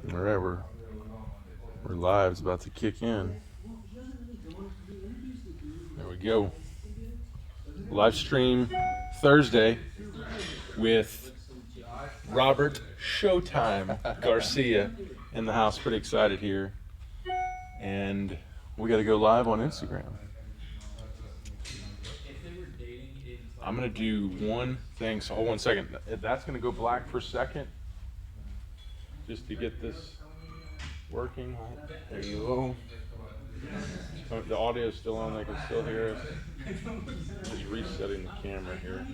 All right, we're live. It's about to kick in. There we go. Live stream Thursday with Robert Showtime Garcia in the house. Pretty excited here. And we got to go live on Instagram. I'm going to do one thing. So hold on a second. That's going to go black for a second. Just to get this working. There you go. Oh, the audio is still on. They can still hear us. Just resetting the camera here.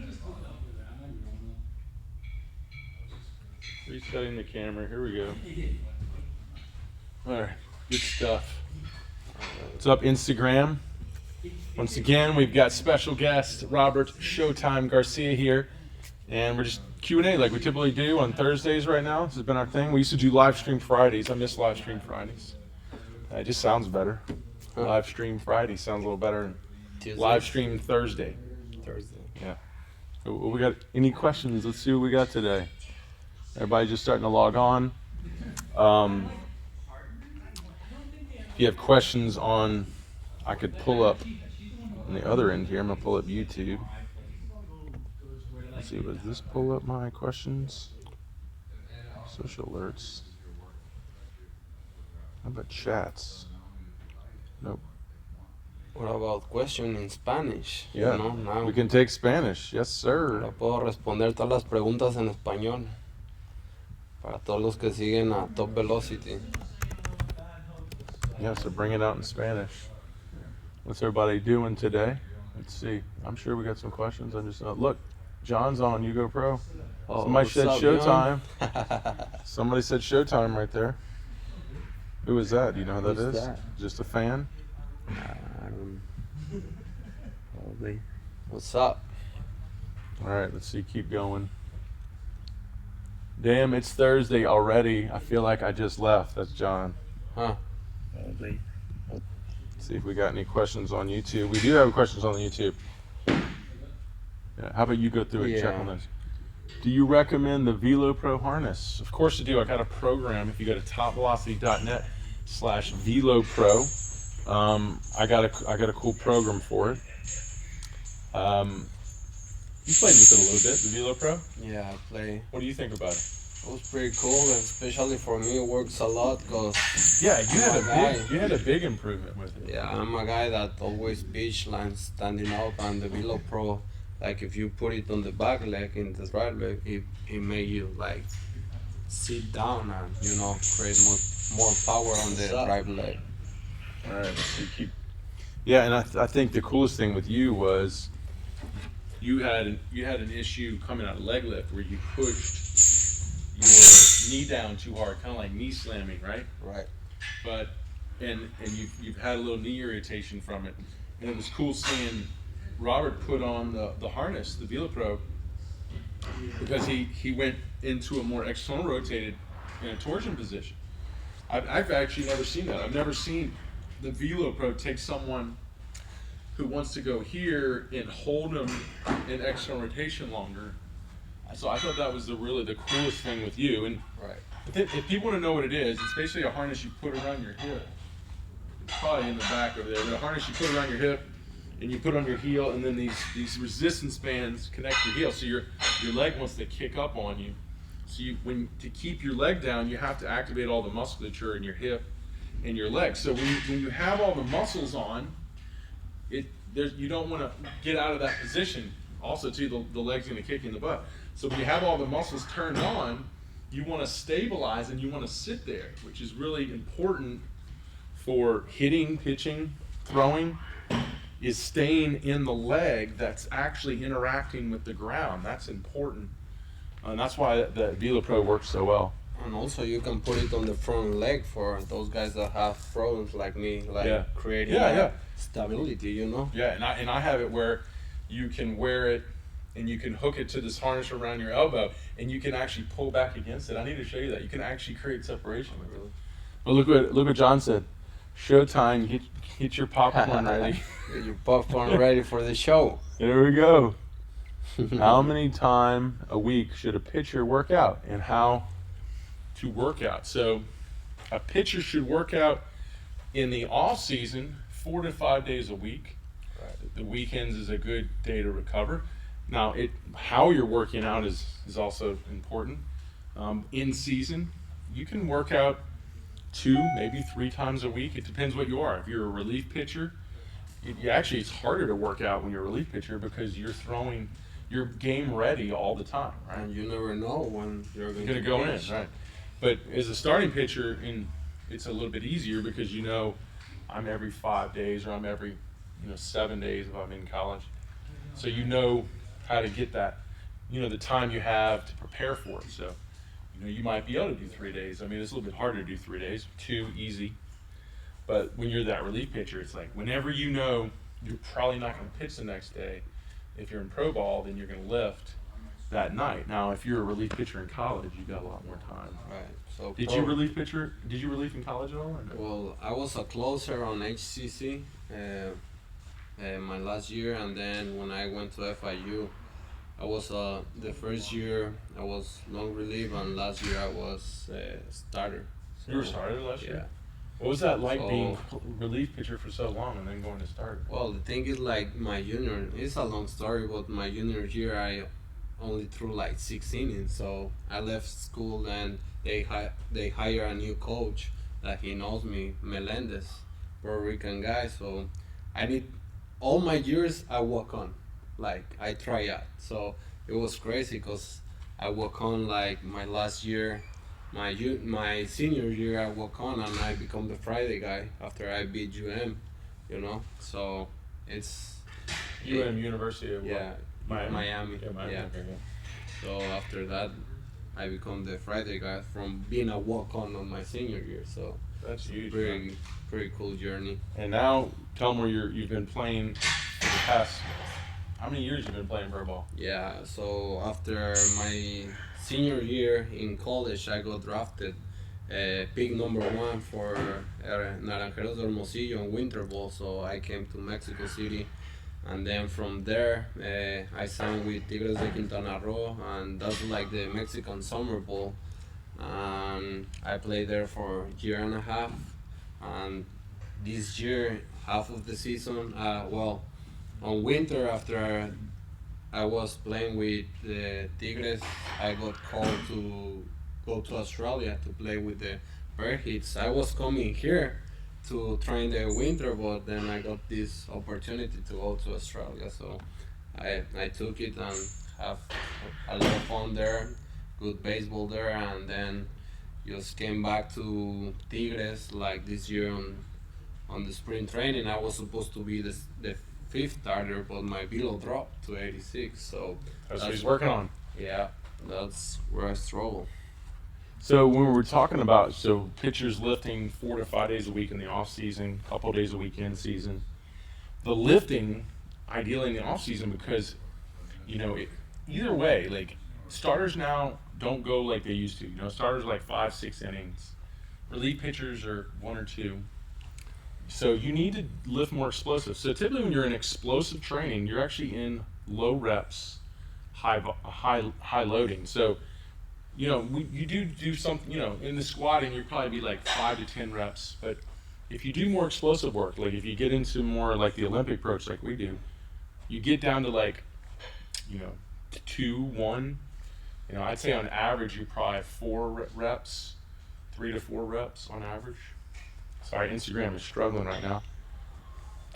Resetting the camera. Here we go. All right. Good stuff. What's up, Instagram? Once again, we've got special guest Robert Showtime Garcia here. And we're just Q&A like we typically do on Thursdays right now. This has been our thing. We used to do live stream Fridays. I miss live stream Fridays. It just sounds better. Live stream Friday sounds a little better than live stream Thursday. Yeah. We got any questions? Let's see what we got today. Everybody just starting to log on. If you have questions on, I could pull up on the other end here. I'm going to pull up YouTube. Let's see, does this pull up my questions? Social alerts. How about chats? Nope. What about question in Spanish? Yeah, You know, now we can take Spanish. Yes, sir. ahora puedo responder todas las preguntas en español para todos los que siguen a Top Velocity. Yeah, so bring it out in Spanish. What's everybody doing today? Let's see. I'm sure we got some questions. I'm just look. John's on You Go Pro. Oh, Somebody what's said up, Showtime. John? Somebody said Showtime right there. Who is that? Do you know who that Who's is? that? Just a fan? I don't probably. What's up? All right, let's see. Keep going. Damn, it's Thursday already. I feel like I just left. That's John. Huh? Probably. Let's see if we got any questions on YouTube. We do have questions on the YouTube. Yeah, how about you go through it and check on those? Do you recommend the Vela-Pro harness? Of course I do. I got a program. If you go to topvelocity.net/Vela-Pro, I got a cool program for it. You played with it a little bit, the Vela-Pro. Yeah, I play. What do you think about it? It was pretty cool, and especially for me, it works a lot because Yeah, you had a big improvement with it. yeah, I'm a guy that always beach lines standing up, and the Vela-Pro, like if you put it on the back leg in the right leg, it make you like sit down and create more power on the right leg. All right, let's see. Yeah, and I think the coolest thing with you was you had an issue coming out of leg lift where you pushed your knee down too hard, kind of like knee slamming, right? Right. But and you've had a little knee irritation from it, and it was cool seeing Robert put on the harness, the Vela-Pro, because he went into a more external rotated torsion position. I've actually never seen that. I've never seen the Vela-Pro take someone who wants to go here and hold them in external rotation longer. So I thought that was the coolest thing with you. And Right. if people want to know what it is, it's basically a harness you put around your hip. It's probably in the back over there. But a harness you put around your hip, and you put on your heel, and then these resistance bands connect your heel. So your leg wants to kick up on you. So to keep your leg down, you have to activate all the musculature in your hip and your leg. So when you have all the muscles on, you don't want to get out of that position. Also, too, the leg's going to kick you in the butt. So when you have all the muscles turned on, you want to stabilize and you want to sit there, which is really important for hitting, pitching, throwing, is staying in the leg that's actually interacting with the ground. That's important. And that's why the Vela-Pro works so well. And also you can put it on the front leg for those guys that have problems like me, creating stability, Yeah, and I have it where you can wear it and you can hook it to this harness around your elbow and you can actually pull back against it. I need to show you that. You can actually create separation with it. Well, look what John said. Showtime, get your popcorn ready. Get your popcorn ready for the show. There we go. How many times a week should a pitcher work out, and how to work out. So a pitcher should work out in the off season 4 to 5 days a week. The weekends is a good day to recover. Now, how you're working out is also important. In season, you can work out 2, maybe 3 times a week. It depends what you are. If you're a relief pitcher, actually it's harder to work out when you're a relief pitcher because you're game ready all the time, right? And you never know when you're going to go pitch. in, right? But as a starting pitcher, it's a little bit easier because I'm every 5 days or I'm every 7 days if I'm in college. So you know how to get that, the time you have to prepare for it. So, you might be able to do 3 days. I mean, it's a little bit harder to do 3 days, 2 easy. But when you're that relief pitcher, it's like whenever you're probably not going to pitch the next day. If you're in pro ball, then you're going to lift that night. Now, if you're a relief pitcher in college, you got a lot more time. Right. So Did you relief in college at all? Or no? Well, I was a closer on HCC my last year, and then when I went to FIU, I was the first year I was long relief, and last year I was starter. So, You were starter last year? Yeah. What was that like being relief pitcher for so long and then going to starter? Well, the thing is, like, it's a long story, but my junior year I only threw like 6 innings, so I left school and they hire a new coach that he knows me, Melendez, Puerto Rican guy. So I did all my years I walk on, like I try out. So it was crazy because I walk on like my last year. My senior year I walk on and I become the Friday guy after I beat UM, so it's University of Miami. Yeah, Miami. Yeah. Okay, yeah. So after that I become the Friday guy from being a walk on my senior year. So That's huge. pretty cool journey. And now tell them where you've been playing for the past, how many years you've been playing pro ball? Yeah, so after my senior year in college, I got drafted pick number 1 for Naranjeros de Hermosillo in winter ball. So I came to Mexico City, and then from there I signed with Tigres de Quintana Roo, and that's like the Mexican summer ball. And I played there for a year and a half, and this year half of the season, on winter after I was playing with the Tigres, I got called to go to Australia to play with the Bear Hits. I was coming here to train the winter, but then I got this opportunity to go to Australia. So I took it and have a lot of fun there, good baseball there, and then just came back to Tigres like this year on the spring training. I was supposed to be the 5th starter, but my velo dropped to 86. So That's what he's working on. Yeah, that's where I struggle. So when we were talking about pitchers lifting 4 to 5 days a week in the off season, couple days a week in season, the lifting ideally in the off season because either way, like starters now don't go like they used to. Starters are like 5-6 innings. Relief pitchers are 1 or 2. So you need to lift more explosive. So typically when you're in explosive training, you're actually in low reps, high loading. So you do something, in the squatting, you'd probably be like 5 to 10 reps. But if you do more explosive work, like if you get into more like the Olympic approach like we do, you get down to like, 2, 1. I'd say on average you probably have 4 reps, 3 to 4 reps on average. Sorry, Instagram is struggling right now.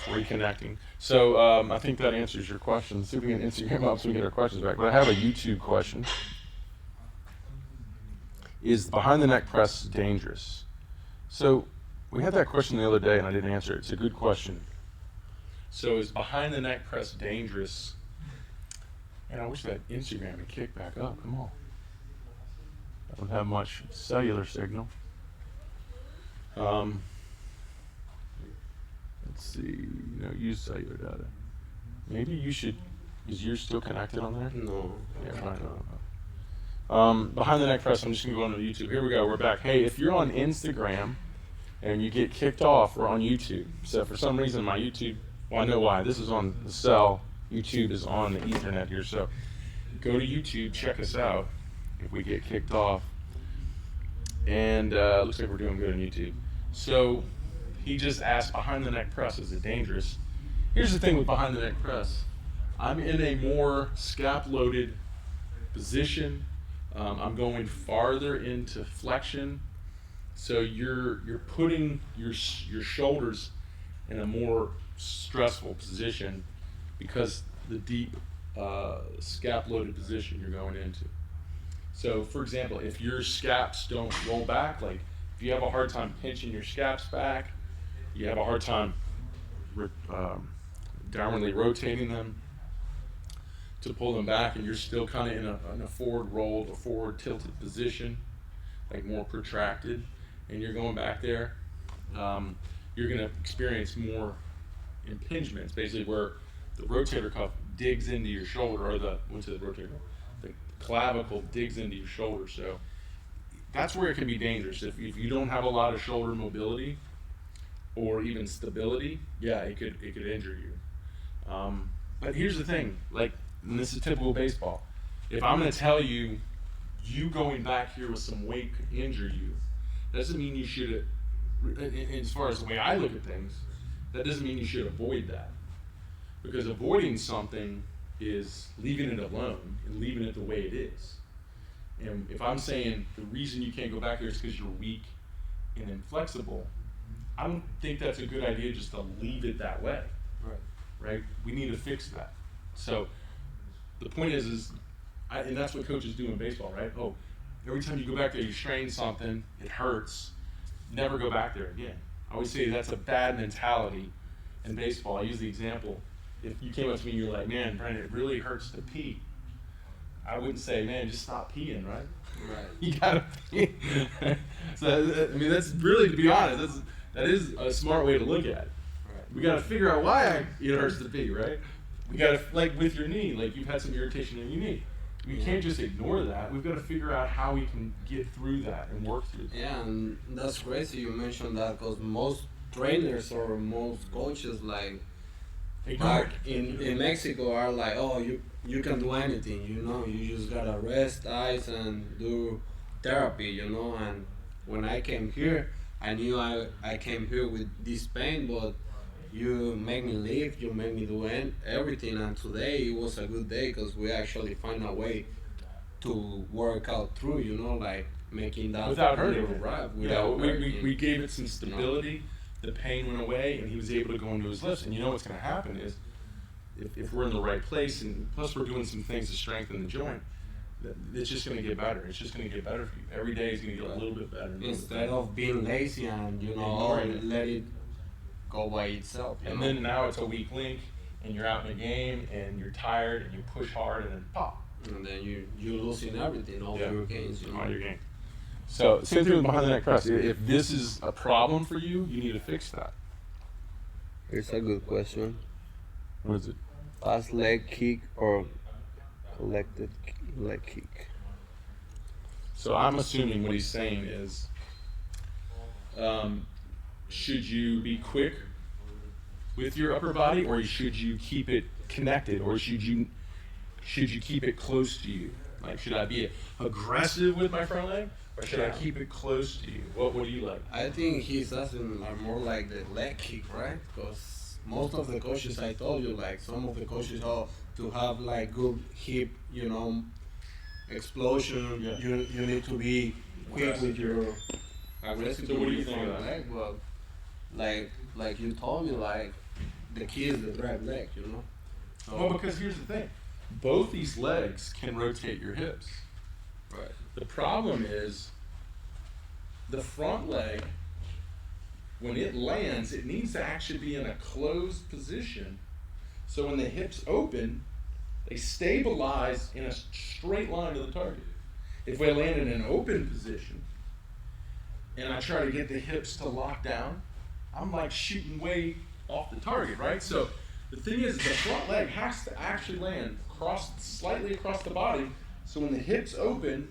Reconnecting. So I think that answers your question. Let's see if we can Instagram up so we can get our questions back. But I have a YouTube question. Is behind the neck press dangerous? So we had that question the other day and I didn't answer it. It's a good question. So is behind the neck press dangerous? And I wish that Instagram would kick back up. Come on. I don't have much cellular signal. Let's see. Use cellular data. Maybe you should. Is yours still connected on there? No. Yeah, right. No. Behind the neck press. I'm just gonna go onto YouTube. Here we go. We're back. Hey, if you're on Instagram and you get kicked off, we're on YouTube. So for some reason, my YouTube. Well, I know why. This is on the cell. YouTube is on the Ethernet here. So go to YouTube. Check us out. If we get kicked off. And looks like we're doing good on YouTube. So he just asked, behind the neck press, is it dangerous? Here's the thing with behind the neck press. I'm in a more scap loaded position. I'm going farther into flexion. So you're putting your shoulders in a more stressful position because the deep scap loaded position you're going into. So for example, if your scaps don't roll back, like if you have a hard time pinching your scaps back, you have a hard time downwardly rotating them to pull them back, and you're still kind of in a forward rolled or forward tilted position, like more protracted, and you're going back there, you're going to experience more impingements, basically where the rotator cuff digs into your shoulder, or the clavicle digs into your shoulder. So that's where it can be dangerous. If you don't have a lot of shoulder mobility or even stability, yeah, it could injure you. But here's the thing, like, and this is typical baseball. If I'm going to tell you, going back here with some weight could injure you, that doesn't mean you should, as far as the way I look at things, that doesn't mean you should avoid that. Because avoiding something is leaving it alone and leaving it the way it is. And if I'm saying the reason you can't go back there is because you're weak and inflexible, I don't think that's a good idea just to leave it that way. Right? We need to fix that. So the point is and that's what coaches do in baseball, right? Oh, every time you go back there, you strain something, it hurts. Never go back there again. I always say that's a bad mentality in baseball. I use the example. If you came up to me and you're like, man, Brent, it really hurts to pee, I wouldn't say, man, just stop peeing, right? Right. You gotta pee. So, I mean, that's really, to be honest, that is a smart way to look at it. Right. We gotta figure out why it hurts to pee, right? We gotta, like with your knee, like you've had some irritation in your knee. We can't just ignore that. We've got to figure out how we can get through that and work through that. Yeah, and that's crazy you mentioned that, because most trainers or most coaches, like back in Mexico, are like, oh, you can do anything, you just gotta rest, ice, and do therapy, and when I came here, I knew I came here with this pain, but you make me live, you make me do everything, and today it was a good day because we actually find a way to work out through, like making that without hurting it. Right. Without We gave it some stability, the pain went away, and he was able to go into his lifts. And you know what's going to happen is, if we're in the right place, and plus we're doing some things to strengthen the joint, it's just going to get better. It's just going to get better for you. Every day is going to get a little bit better. Instead of being lazy and, let it go by itself. And then now it's a weak link, and you're out in the game, and you're tired, and you push hard, and then pop. And then you're losing everything, all your gains. All your gains. So same thing with behind the neck press. If this is a problem for you, you need to fix that. Here's a good question. What is it? Fast leg kick or collected leg kick? So I'm assuming what he's saying is, should you be quick with your upper body, or should you keep it connected, or should you keep it close to you? Like, should I be aggressive with my front leg, or should I keep it close to you? What do you like? I think he's asking more like the leg kick, right? Because most of the coaches, I told you, like some of the coaches, to have like good hip, explosion, you need to be quick with your aggressive. So what do you think of that? Leg, but like you told me, like the key is the right leg, So, well, because here's the thing, both these legs can rotate your hips. Right. The problem is the front leg, when it lands, it needs to actually be in a closed position. So when the hips open, they stabilize in a straight line to the target. If we land in an open position and I try to get the hips to lock down, I'm like shooting way off the target, right? So the thing is, the front leg has to actually land slightly across the body, so when the hips open,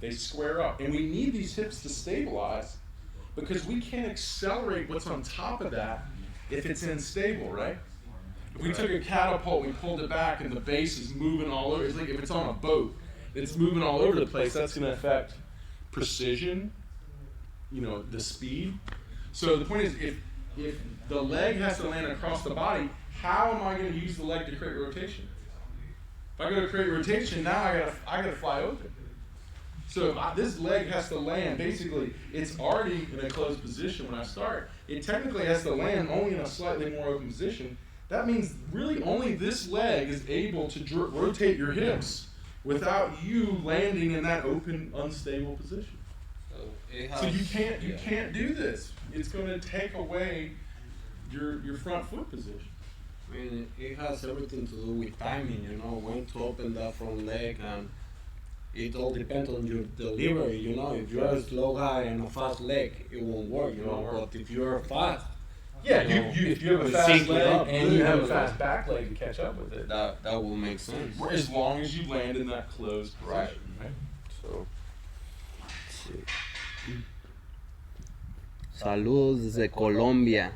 they square up. And we need these hips to stabilize, because we can't accelerate what's on top of that if it's unstable, right? If we took a catapult, we pulled it back, and the base is moving all over, it's like if it's on a boat, it's moving all over the place, that's going to affect precision the speed. So the point is, if the leg has to land across the body, how am I going to use the leg to create rotation? If I go to create rotation, now I gotta fly open. So if this leg has to land, basically, it's already in a closed position when I start. It technically has to land only in a slightly more open position. That means really only this leg is able to rotate your hips without you landing in that open, unstable position. So you can't do this. It's going to take away your front foot position. I mean, it has everything to do with timing, when to open that front leg, and it all depends on your delivery, If you're a slow guy and a fast leg, it won't work, But if you're fast, if you have a fast leg and you have a fast back leg to catch up with it, that will make sense. As long as you land in that closed position. Right. So, let's see. Saludos desde Colombia.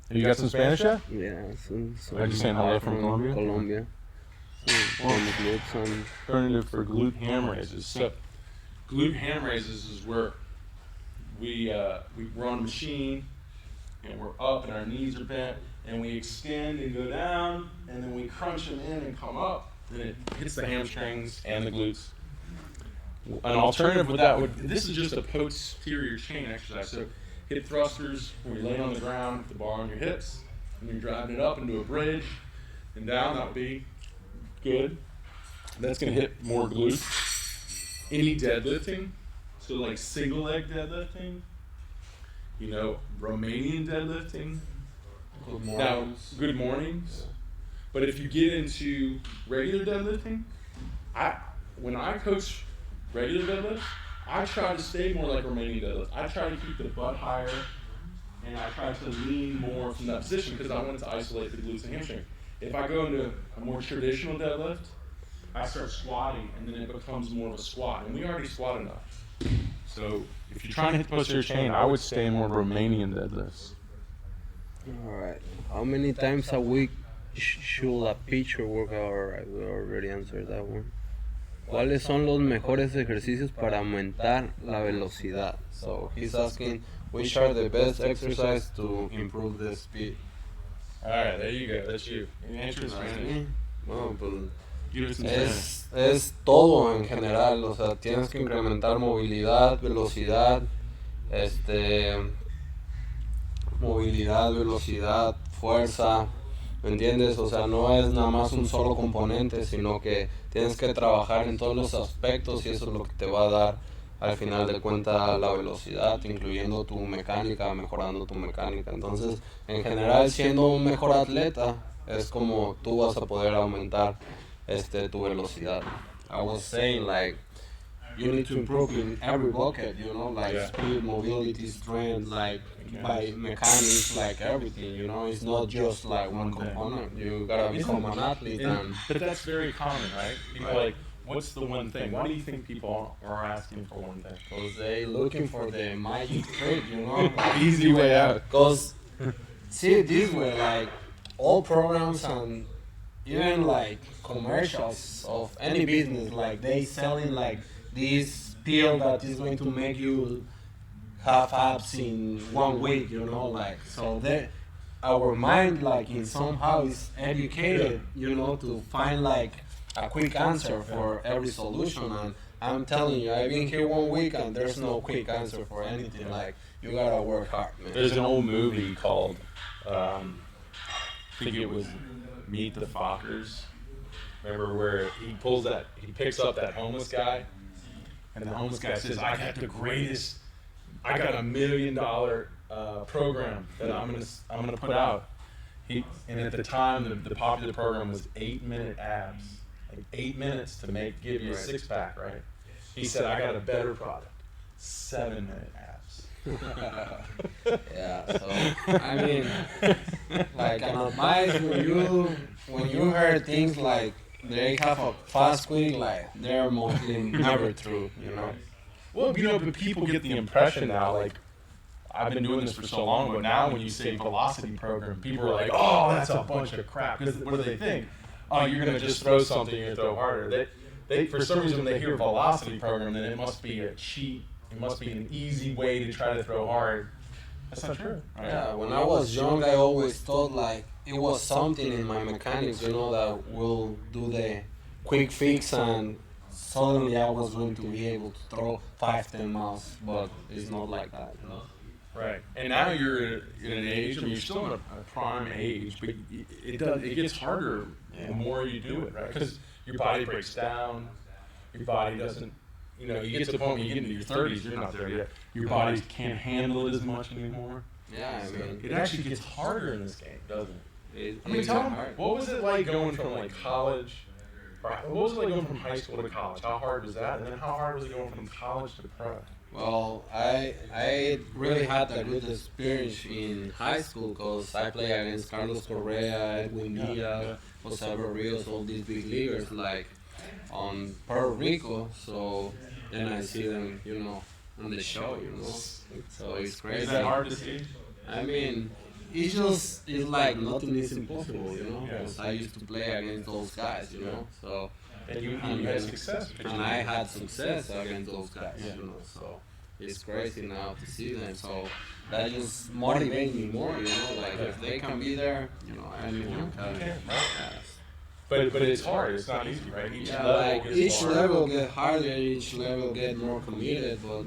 You got some Spanish yet? Yeah. Are you saying hello from Colombia? Colombia. Alternative for glute ham raises. So, glute ham raises is where we're on a machine and we're up and our knees are bent and we extend and go down and then we crunch them in and come up. Then it hits the hamstrings and the glutes. An alternative with that this is just a posterior chain exercise. So hip thrusters, where you lay on the ground with the bar on your hips, and you're driving it up into a bridge and down. That would be good. That's going to hit more glutes. Any deadlifting, so like single leg deadlifting, Romanian deadlifting. Good mornings. Now, good mornings. But if you get into regular deadlifting, when I coach regular deadlifts, I try to stay more like Romanian deadlift. I try to keep the butt higher, and I try to lean more from that position because I want to isolate the glutes and hamstring. If I go into a more traditional deadlift, I start squatting, and then it becomes more of a squat, and we already squat enough. So if you're trying to hit the posterior chain, I would stay in more Romanian deadlifts. All right. How many times a week should a pitcher work out? All right, we already answered that one. ¿Cuáles son los mejores ejercicios para aumentar la velocidad? So he's asking, which are the best exercises to improve the speed? All right, there you go. That's you. Any answers, man? No, pues es todo en general. O sea, tienes que incrementar movilidad, velocidad, fuerza. ¿Me entiendes? O sea, no es nada más un solo componente, sino que tienes que trabajar en todos los aspectos y eso es lo que te va a dar al final de cuentas la velocidad, incluyendo tu mecánica, mejorando tu mecánica. Entonces, en general, siendo un mejor atleta, es como tú vas a poder aumentar tu velocidad. I was saying, like, you need to improve in every bucket, speed, mobility, strength, like, by mechanics, like everything, it's not just like one component. You gotta become an athlete. But that's very common, right? People are like, what's the one thing? Why do you think people are asking for one thing? Because they looking for the magic trick, Easy way out. Because, see, this way, like, all programs and even like commercials of any business, like they selling like this pill that is going to make you have abs in 1 week, so that our mind, like, in somehow is educated, to find like a quick answer for every solution. And I'm telling you, I've been here 1 week and there's no quick answer for anything. Like, you gotta work hard, man. There's an old movie called, I think it was Meet the Fockers. Remember where he picks up that homeless guy, and the homeless guy says, I got $1 million program that I'm gonna put out. And at the time, the popular program was 8-minute abs, like 8 minutes to give you a 6-pack, right? He said, I got a better product, 7-minute abs. Yeah, so I mean, like, an advice, when you heard things like they have a fast quick, like, they're mostly never true, Well, but people get the impression now, like, I've been doing this for so long, but now when you say velocity program, people are like, oh, that's a bunch of crap. Because what do they think? Oh, you're going to just throw something, you're going to throw harder. They for some reason, when they hear velocity program, then it must be a cheat it must be an easy way to try to throw hard. That's not true. Right? Yeah, when I was young, I always thought like it was something in my mechanics, that will do the quick fix, and suddenly I was going to be able to throw 5-10 miles, but it's not like that. Right. And now you're in an age, I mean, you're still in a prime age, but it gets harder the more you do it, right? Because your body breaks down, your body doesn't, you get to the point when you get into your 30s, you're not there yet. Your body can't handle it as much anymore. Yeah, I mean, It actually gets harder in this game, doesn't it? I mean, it's tell me, hard. what was it like going from like college, or what was it like going from high school to college? How hard was that? And then how hard was it going from college to pro? Well, I really had a good experience in high school because I played against Carlos Correa, Edwin Diaz, Jose Rios, all these big leaguers like on Puerto Rico. So then I see them, on the show, So it's crazy. Is that hard to see? I mean, it's like nothing is impossible, Because I used to play against those guys, So. And you had success. And I had success against those guys, So it's crazy now to see them. So that just motivates me more, Like if they can be there, anyone can. But it's hard. It's not easy, right? Each level get harder. Each level get more committed. But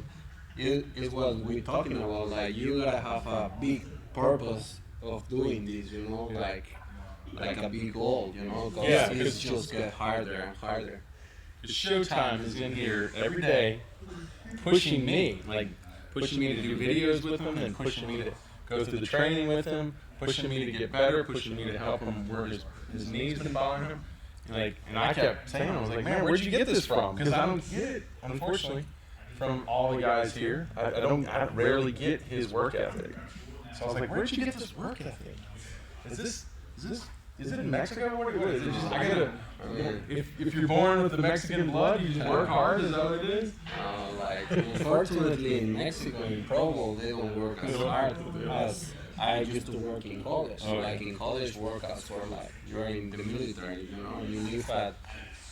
it's what we're talking about. Like you gotta have a big purpose of doing this, like a big goal, because it's just get harder and harder. Showtime is in here every day, pushing me to do videos with him, and pushing me to go through the training with him, pushing me to get better, pushing me to help him where his knees been bothering him. And I kept saying, I was like, man, where'd you get this from? Because I don't get it, unfortunately, from all the guys here. I rarely get his work ethic. So I was like, where'd you get this work ethic? Is it in Mexico? What is it? If you're born with the Mexican blood, you just work hard. Is that what it is? Unfortunately, in Mexico, in Pro Bowl, they don't work as hard as I used to work in college. Like in college, workouts were like you're in the military, you leave at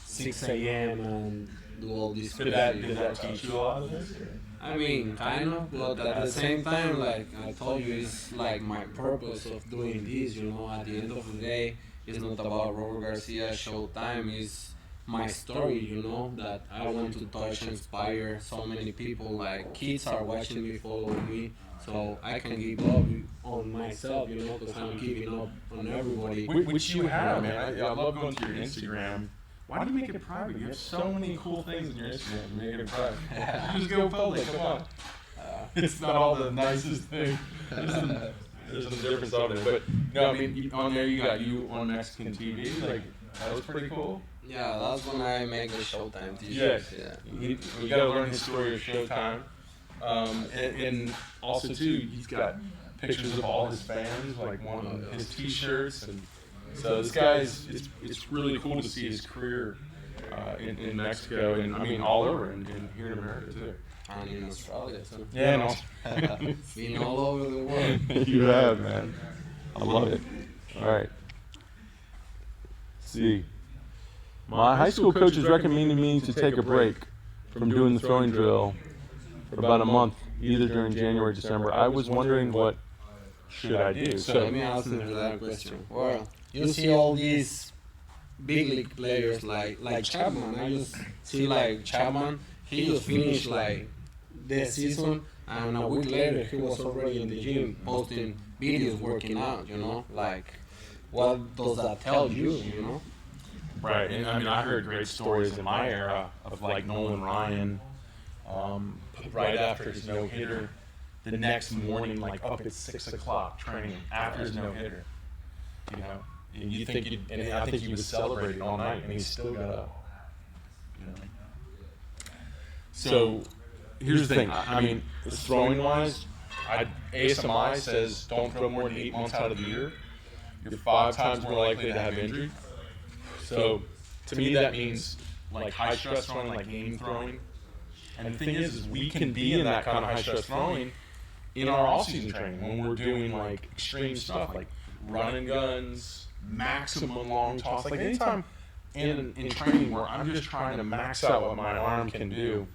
6 a.m. and do all these. Did that teach you a lot of this? I mean, kind of, but at the same time, like I told you, it's like my purpose of doing this, At the end of the day, it's not about Robert Garcia, Showtime, it's my story, that I want to touch and inspire so many people. Like kids are watching me, following me, so I can give up on myself, because I'm giving up on everybody. Which you have, man. I love going to your Instagram. Why do you make it private? You have so many cool things in your Instagram. You make it private. You just go public. Come on. It's not all the nicest thing. There's some difference on there, but no, I mean, on there you got you on Mexican TV. Like that was pretty cool. Yeah, that's when I make the Showtime Yes. t-shirts. Yeah. You got to learn his story of Showtime, and also too, he's got pictures of all his fans, like one of his T-shirts, and so this guy's. It's really cool to see his career in Mexico, and I mean all over, and here in America too. And in Australia too. Yeah, Been all over the world. You have, man. I love it. All right. Let's see. My high school coaches recommended me to take a break from doing the throwing drill for about a month, either during January or December. I was wondering what should I do. So let me ask you that question. Well, you see all these big league players like Chapman. I just see like Chapman. He just finished like the season, and a week later he was already in the gym posting videos working out. Like what does that tell you? Right, and I mean, I heard great stories in my era of like Nolan Ryan, right after his no-hitter, the next morning, like up at 6 o'clock training after his no-hitter, and you think and I think he was celebrating all night, and he still got up, So here's the thing. I mean, throwing wise, ASMI says don't throw more than 8 months out of the year. You're 5 times more likely to have injury. So to me, that means like high stress throwing, like game throwing. And the thing is we can be in that kind of high stress throwing in our off-season training when we're doing like extreme stuff, like running guns, maximum long toss. Like anytime in training where I'm just trying to max out what my arm can do,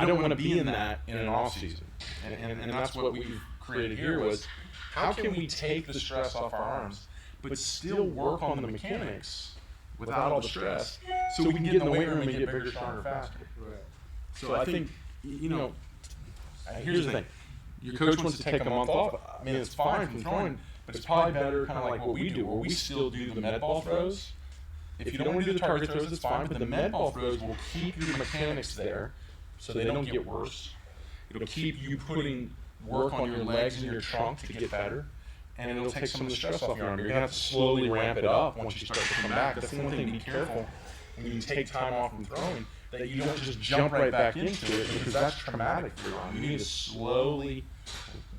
I don't want to be in that in an off season. And that's what we've created here was, how can we take the stress off our arms, but still work on the mechanics without all the stress, so we can get in the weight room and get bigger, stronger, faster. Right. So I think, here's the thing. Your coach wants to take a month off. I mean, it's fine from throwing, but it's probably better kind of like what we do, where we still do the med ball throws. If you don't want to do the target throws, it's fine, but the med ball throws will keep your mechanics there so they don't get worse. It'll keep you putting work on your legs and your trunk to get better, and it'll take some of the stress off your arm. You're going to have to slowly ramp it up once you start to come back. That's the one thing, be careful when you take time off from throwing, that you don't just jump right back into it, because that's traumatic for your arm. You need to slowly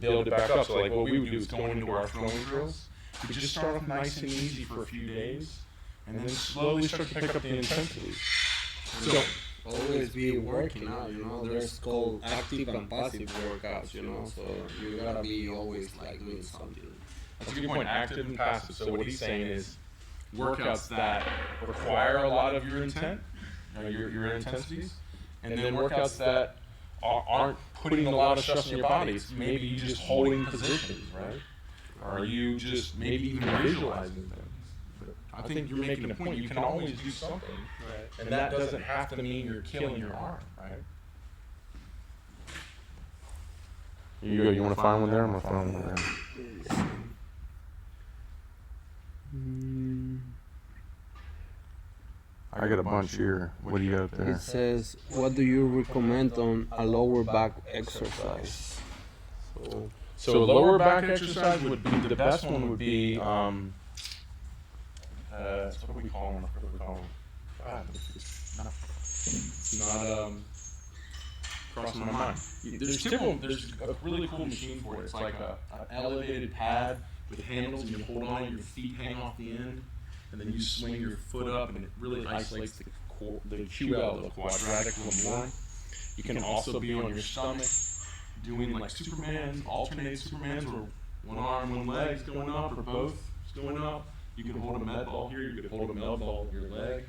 build it back up. So like what we would do is going into our throwing drills, we just start off nice and easy for a few days, and then slowly start to pick up the intensity. So always be working out, there's called active and passive workouts, so you gotta be always like doing something. that's a good point, active and passive. So what he's saying is workouts that require a lot of your intent, your intensities, and then workouts that aren't putting a lot of stress on your body. It's maybe you just holding positions, right? Or are you just maybe even visualizing things? I think you're making a point. You can always do something, right? And that doesn't have to mean you're killing your arm, right? Here you go. You want to find one there? I'm going to find one there. I got a bunch here. What do you got there? It says, what do you recommend on a lower back exercise? So lower back exercise would be, the best one would be, what do we call them? It's not crossing my mind. There's a really cool machine for it. It's like an elevated pad with handles, and you hold on it, your feet hang off the end, and then you swing your foot up, and it really isolates the QL, the quadratic lumborum. You can also be on your stomach, doing like Supermans, alternating Supermans, where one arm, one leg's going up, or both is going up. You can hold a med ball here, you can hold a med ball with your leg.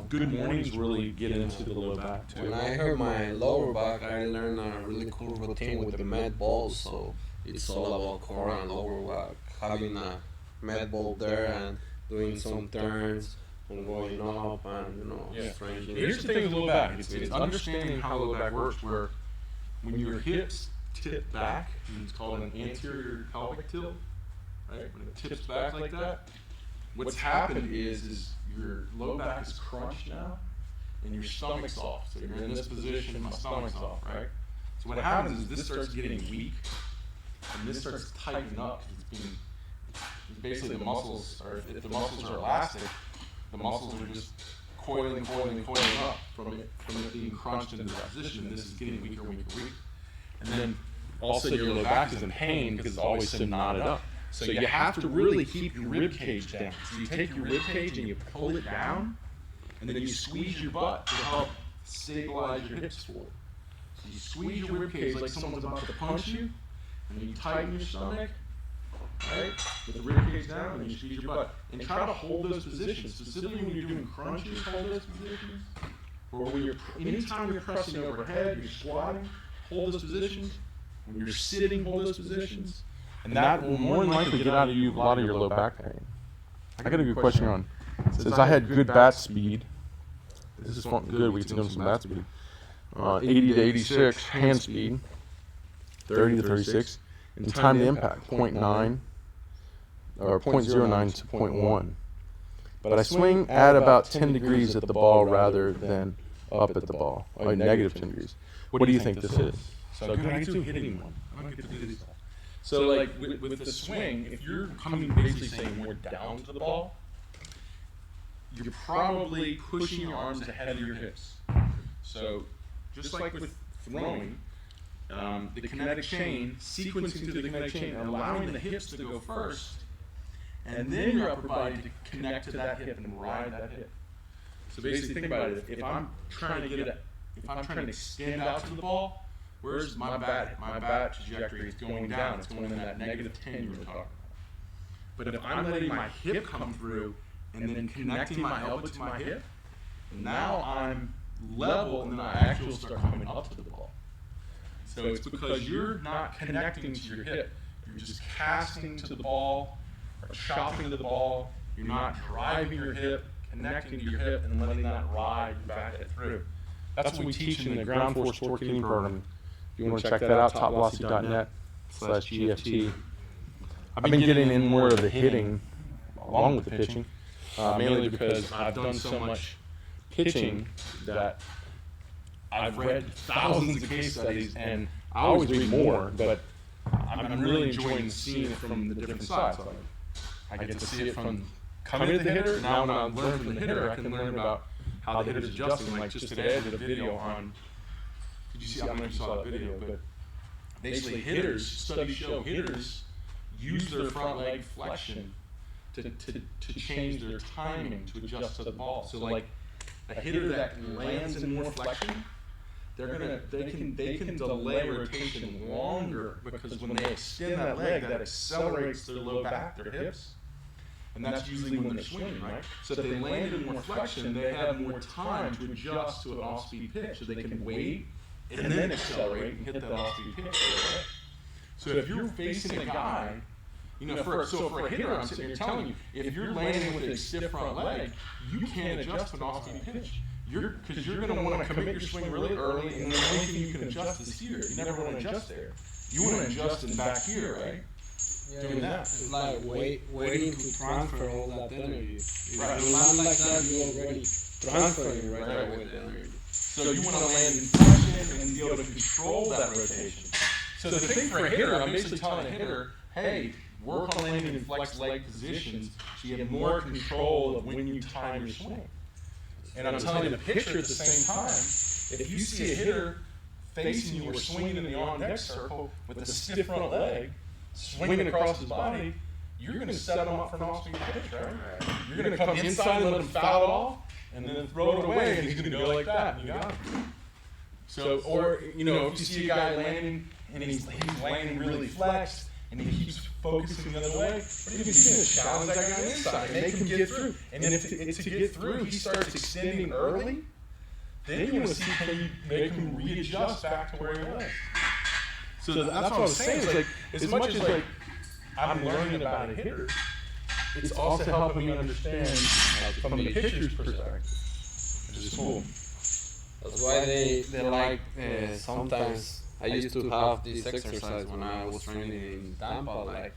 Good mornings really get into the low back too. When I heard my lower back, I learned a really cool routine with the med balls. So it's all about core and lower back. Having a med ball there and doing some turns and going up and strengthening. Here's the thing with low back. It's understanding how low back works, where when your hips tip back, and it's called an anterior pelvic tilt, right? When it tips back like that, what's happened is your low back is crunched now, and your stomach's off. So you're in this position, and my stomach's off, right? So what happens is this starts getting weak, and this starts tightening up. It's basically the muscles, or if the muscles are elastic, the muscles are just coiling up from it being crunched into that position, and this is getting weaker. And then all of a sudden your low back is in pain because it's always so knotted up. So you have to really keep your rib cage down. So you take your rib cage and you pull it down, and then you squeeze your butt to help stabilize your hips forward. So you squeeze your rib cage like someone's about to punch you, and then you tighten your stomach, right? With the rib cage down, and you squeeze your butt. And try to hold those positions. Specifically when you're doing crunches, hold those positions. Or when anytime you're pressing overhead, you're squatting, hold those positions. When you're sitting, hold those positions. And that will more than likely get out of you a lot of your low back pain. I got a good question on. It says I had good bat speed. This is good. We can do some bat speed. 80 to 86 hand speed. 30 to 36. And time to impact 0.9 or 0.09 to 0.1. But I swing at about 10 degrees at the ball rather than up at the ball, or negative 10 degrees. What do you think this is? So good, I get to hitting one. I don't get to do this. So like with the swing, if you're coming basically saying more down to the ball, you're probably pushing your arms ahead of your hips. So just like with throwing, the kinetic chain, sequencing through the kinetic chain, and allowing the hips to go first, and then your upper body to connect to that hip and ride that hip. So basically think about it, if I'm trying to extend out to the ball, where's my bat trajectory is going down. It's going in that negative 10 you were talking about. But if I'm letting my hip come through and then connecting my elbow to my hip, now I'm level, and then the actual will start coming up to the ball. So it's because you're not connecting to your hip. You're just casting to the ball or chopping to the ball. You're not driving your hip, connecting to your hip, and letting that ride back it through. That's what we teach in the ground force torque hitting program. If you want to check that out, topvelocity.net/GFT. I've been getting in more of the hitting along with the pitching, mainly because I've done so much pitching that I've read thousands of case studies, and I always read more, but I'm really enjoying seeing it from the different sides. Like, I get to see it from coming at the hitter. Now when I learn from the hitter, I can learn about how the hitter's adjusting. Like just today I did a video on, did you see, I don't know if you saw that video, but basically studies show hitters use their front leg flexion to change their timing to adjust to the ball. So like a hitter that lands in more flexion, they can delay rotation longer, because when they extend that leg, that accelerates their low back, their hips. And that's usually when they're swinging, right? So if they land in more flexion, they have more time to adjust to an off-speed pitch. So they can wait and then accelerate and hit that off-speed pitch. So if you're facing a guy, for a hitter, I'm sitting here telling you, if you're landing with a stiff front leg, you can't adjust to an off-speed pitch. Because you're going to want to commit your swing really early, and the only thing you can adjust is here. You never want to adjust there. You want to adjust in back here, right? Yeah, Doing that. It's like waiting to transfer all that energy. If Right. you land like that, you're already transferring right away the energy. So you want to land in flexion and be able to control that rotation. So the thing for a hitter, I'm basically telling a hitter, hey, work on landing in flex leg positions so you have more control of when you time your swing. And I'm telling the pitcher at the same time, if you see a hitter facing you or swinging in the on-deck circle with a stiff front leg, swinging across his body, you're going to set him up for an off-speed pitch, right? You're going to come inside and let him foul it off, and then throw it away, and he's going to go like that, and you got him. So, or, if you see a guy landing, and he's landing really flexed, and he keeps focusing the other way, what are you going to do? Challenge that guy inside, and make him get through. And then if to get through, he starts extending early, then you want to see, can you make him readjust back to where he was? So that's what I was saying. Is like, as much as like I'm learning about a hitter, it's also helping me understand from the pitcher's perspective, which is cool. That's why they like sometimes. I used to have this exercise when I was training in Tampa,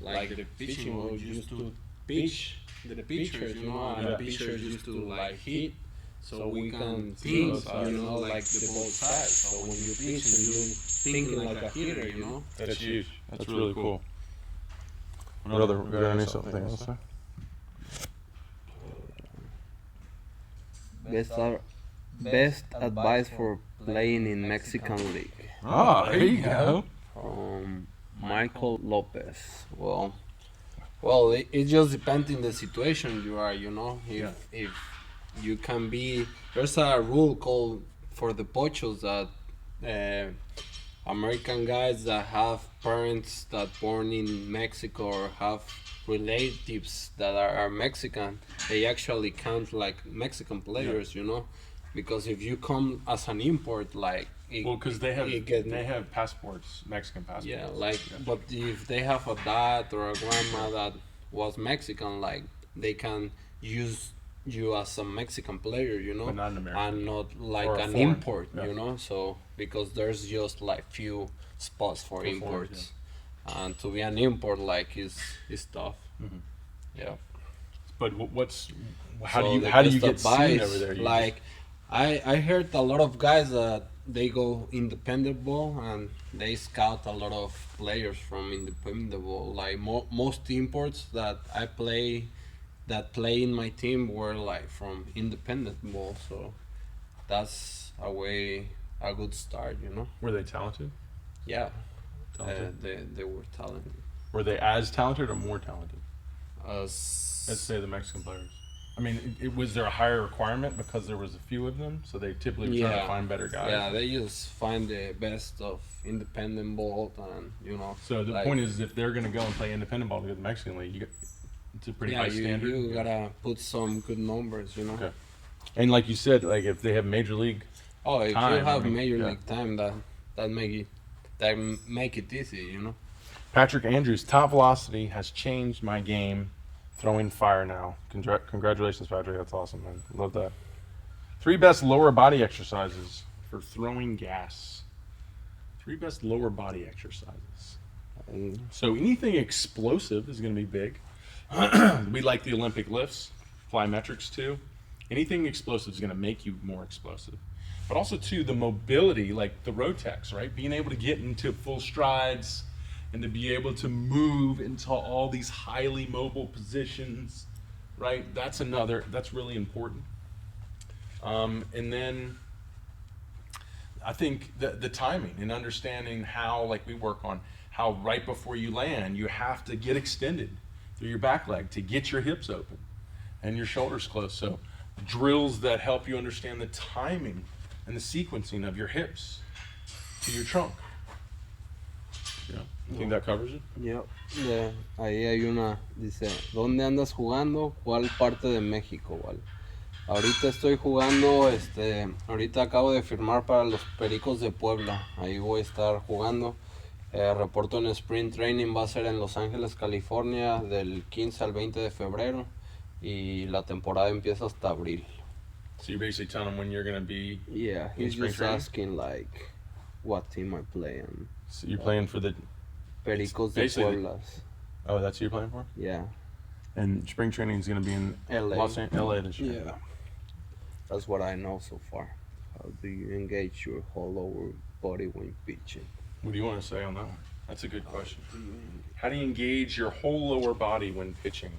like the pitching coach used to pitch the pitchers, and the pitchers used to like hit. So we can think, like the both sides. So when you pitch and you thinking like a hitter, That's huge. That's really cool. What other, got any something else? Best advice for playing in Mexican League. There you go. Michael Lopez. Well, it just depends on the situation you are. If you can be, there's a rule called for the pochos that American guys that have parents that born in Mexico or have relatives that are Mexican, they actually count like Mexican players, because if you come as an import, like because they have passports, Mexican passports. But if they have a dad or a grandma that was Mexican, like they can use you as a Mexican player, But not an American. and not like Or a an foreign. import, So because there's just like few spots for imports, and to be an import like is tough. Mhm. Yeah. But how So do the you best get seen advice, over there? I heard a lot of guys that they go independent ball and they scout a lot of players from independent ball. Like most imports that I play in my team were like from independent ball, so that's a good start, Were they talented? Yeah, Talented? they were talented. Were they as talented or more talented? Let's As say the Mexican players. I mean, was there a higher requirement because there was a few of them, so they typically were trying to find better guys? Yeah, they just find the best of independent ball, and So the point is, if they're going to go and play independent ball to get the Mexican League, it's a pretty high standard. You gotta put some good numbers, Okay. And like you said, like if they have major league, Oh, if time, you have I mean, major yeah. league time, that make it easy, you know. Patrick Andrews, top velocity has changed my game. Throwing fire now. Congratulations, Patrick. That's awesome, man. Love that. 3 best lower body exercises for throwing gas. 3 best lower body exercises. So anything explosive is going to be big. We like the Olympic lifts, plyometrics too. Anything explosive is going to make you more explosive. But also too, the mobility, like the Rotex, right? Being able to get into full strides and to be able to move into all these highly mobile positions, right? That's really important. And then I think the timing and understanding how, like we work on, how right before you land, you have to get extended through your back leg to get your hips open and your shoulders close. So drills that help you understand the timing and the sequencing of your hips to your trunk. Yeah. You think that covers it? Yep. Ahí hay una, dice, ¿dónde andas jugando? ¿Cuál parte de México, vale? Ahorita estoy jugando, ahorita acabo de firmar para los Pericos de Puebla. Ahí voy a estar jugando. Reporto en Sprint Training, va a ser en Los Ángeles, California, del 15 al 20 de febrero. Y la temporada empieza hasta abril. So you're basically telling them when you're going to be. Yeah, he's spring just training? asking like what team I play in. So you're playing for the. Pericos de basically- Pueblas. Oh, that's who you're playing for? Yeah. And spring training is going to be in LA. LA this year. Yeah. That's what I know so far. How do you engage your whole lower body when pitching? What do you want to say on that one? That's a good question. How do you engage your whole lower body when pitching?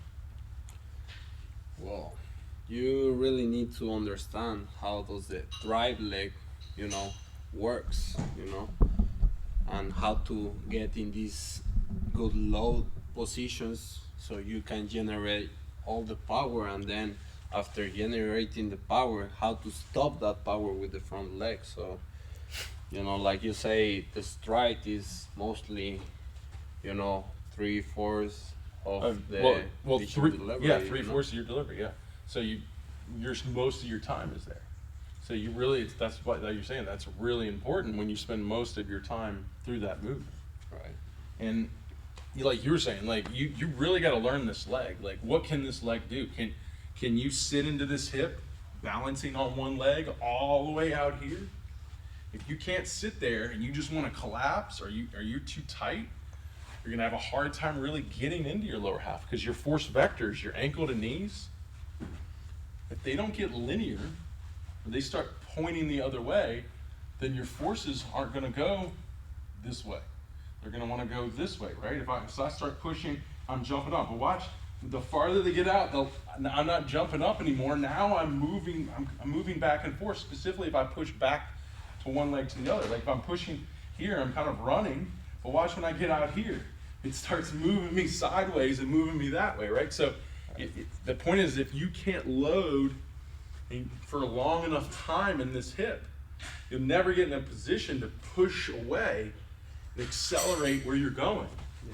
Well, you really need to understand how does the drive leg, works, and how to get in these good low positions so you can generate all the power, and then after generating the power, how to stop that power with the front leg. So, like you say, the stride is mostly, 3/4 of the pitching delivery. Yeah, 3/4 of your delivery. Yeah, so most of your time is there. So you really, that's what you're saying. That's really important when you spend most of your time through that movement. Right. And like you were saying, like you really got to learn this leg. Like, what can this leg do? Can you sit into this hip, balancing on one leg all the way out here? If you can't sit there and you just want to collapse, or you're too tight, you're gonna have a hard time really getting into your lower half, because your force vectors, your ankle to knees, if they don't get linear, or they start pointing the other way, then your forces aren't gonna go this way. They're gonna want to go this way, right? If I start pushing, I'm jumping up. But watch, the farther they get out, I'm not jumping up anymore. Now I'm moving back and forth. Specifically, if I push back to one leg to the other, like if I'm pushing here, I'm kind of running. But watch when I get out here, it starts moving me sideways and moving me that way, right? So the point is, if you can't load for a long enough time in this hip, you'll never get in a position to push away and accelerate where you're going.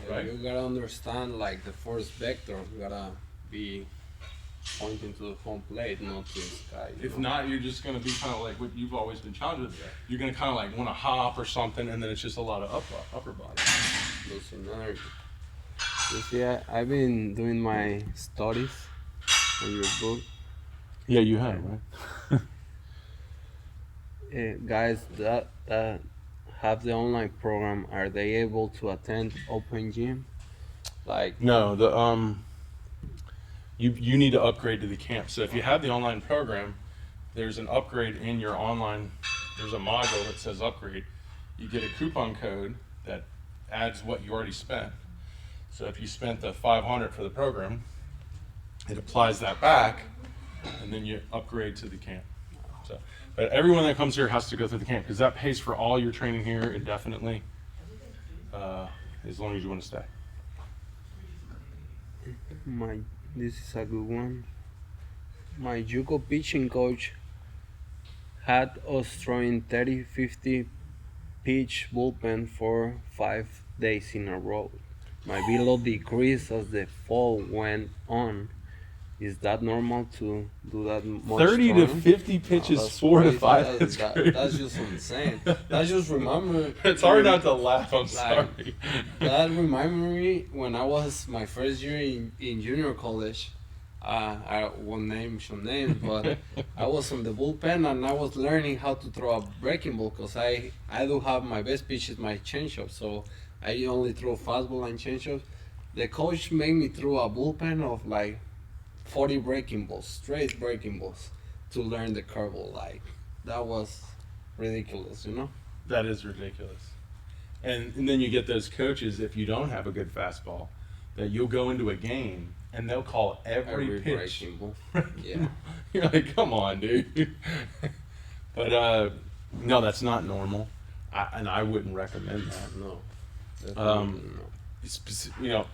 Yeah, right? You gotta understand like the force vector. You gotta be pointing to the home plate, not to the sky. If not, you're just going to be kind of like what you've always been challenged with. You're going to kind of like want to hop or something, and then it's just a lot of upper body. Losing energy. You see, I've been doing my studies on your book. Yeah, you have, right? Guys that have the online program, are they able to attend open gym? Like No, you need to upgrade to the camp. So if you have the online program, there's an upgrade in your online. There's a module that says upgrade. You get a coupon code that adds what you already spent. So if you spent the $500 for the program, it applies that back, and then you upgrade to the camp. So, but everyone that comes here has to go through the camp, because that pays for all your training here indefinitely, as long as you want to stay. This is a good one. My JUCO pitching coach had us throwing 30-50 pitch bullpen for 5 days in a row. My velo decreased as the fall went on. Is that normal to do that much 30 to throwing? 50 pitches, that's 4 to crazy. 5. That's crazy. That's just insane. That's just remember. It's hard not to laugh. I'm sorry. That reminded me when I was my first year in junior college. I won't name some names, but I was on the bullpen and I was learning how to throw a breaking ball because I do have my best pitch is my changeup, so I only throw fastball and changeup. The coach made me throw a bullpen of like 40 breaking balls, straight breaking balls, to learn the curveball. Like that was ridiculous, you know. That is ridiculous. And then you get those coaches, if you don't have a good fastball, that you'll go into a game and they'll call every pitch. Breaking ball. Yeah. You're like, come on, dude. But no, that's not normal, and I wouldn't recommend that. No. Um, you know,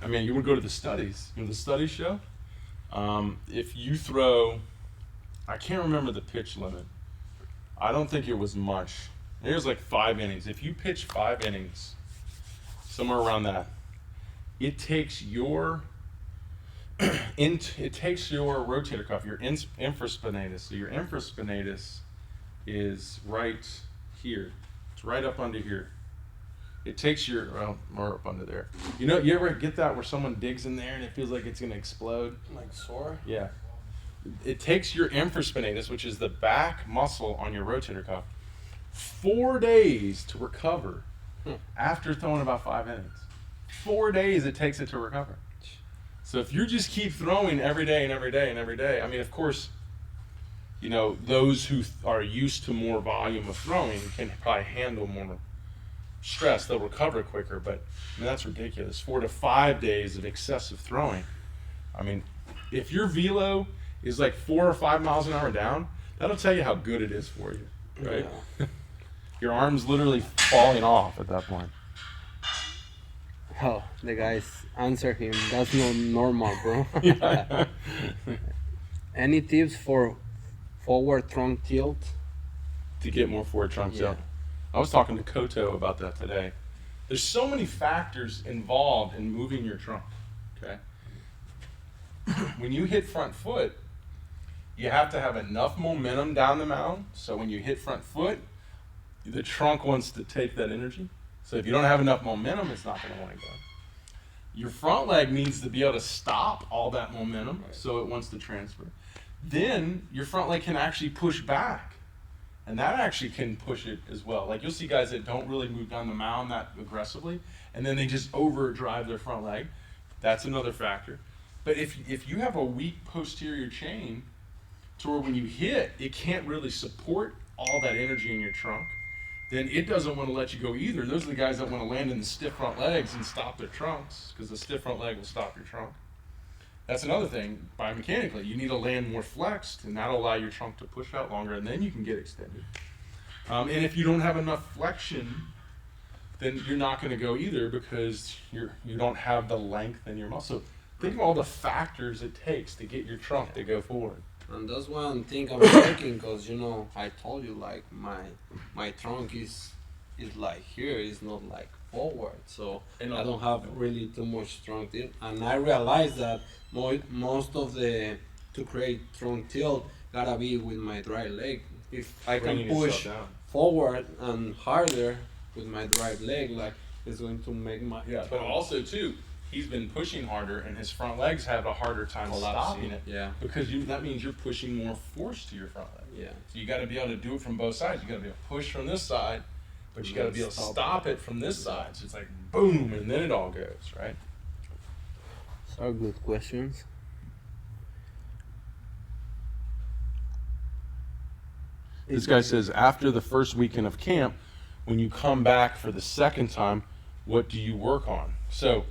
I mean, you would go to the studies. You know, the studies show if you throw, I can't remember the pitch limit. I don't think it was much. There's like 5 innings. If you pitch 5 innings, somewhere around that, it takes your it takes your rotator cuff, your infraspinatus. So your infraspinatus is right here. It's right up under here. It takes your, well, more up under there. You know, you ever get that where someone digs in there and it feels like it's going to explode? Like sore? Yeah. It takes your infraspinatus, which is the back muscle on your rotator cuff, 4 days to recover after throwing about 5 innings. 4 days it takes it to recover. So if you just keep throwing every day and every day and every day, I mean, of course, you know, those who are used to more volume of throwing can probably handle more stress. They'll recover quicker, but I mean, that's ridiculous. 4 to 5 days of excessive throwing. I mean, if your velo is like 4 or 5 miles an hour down, that'll tell you how good it is for you, right? Yeah. Your arm's literally falling off at that point. Oh, the guys answer him. That's not normal, bro. Yeah. Any tips for forward trunk tilt? To get more forward trunk Yeah. tilt. I was talking to Koto about that today. There's so many factors involved in moving your trunk, okay? When you hit front foot, you have to have enough momentum down the mound, so when you hit front foot, the trunk wants to take that energy. So if you don't have enough momentum, it's not going to want to go. Your front leg needs to be able to stop all that momentum, so it wants to transfer. Then your front leg can actually push back, and that actually can push it as well. Like you'll see guys that don't really move down the mound that aggressively, and then they just overdrive their front leg. That's another factor. But if you have a weak posterior chain, to where when you hit, it can't really support all that energy in your trunk, then it doesn't want to let you go either. Those are the guys that want to land in the stiff front legs and stop their trunks, because the stiff front leg will stop your trunk. That's another thing, biomechanically. You need to land more flexed, and that'll allow your trunk to push out longer, and then you can get extended. And if you don't have enough flexion, then you're not going to go either, because you don't have the length in your muscle. Think of all the factors it takes to get your trunk to go forward. And that's one thing I'm working, because, you know, I told you, like, my trunk is like here, it's not like forward, so And I don't have really too much trunk tilt. And I realized that most of to create trunk tilt gotta be with my right leg. If I can Bringing push yourself down. forward and harder with my right leg, like, it's going to make my But also too, he's been pushing harder, and his front legs have a harder time stopping it. Yeah. Because that means you're pushing more force to your front leg. Yeah. So you got to be able to do it from both sides. You got to be able to push from this side, but you got to be able to stop it from this side. So it's like boom, and then it all goes, right? Those are good questions. This guy says, after the first weekend of camp, when you come back for the second time, what do you work on? So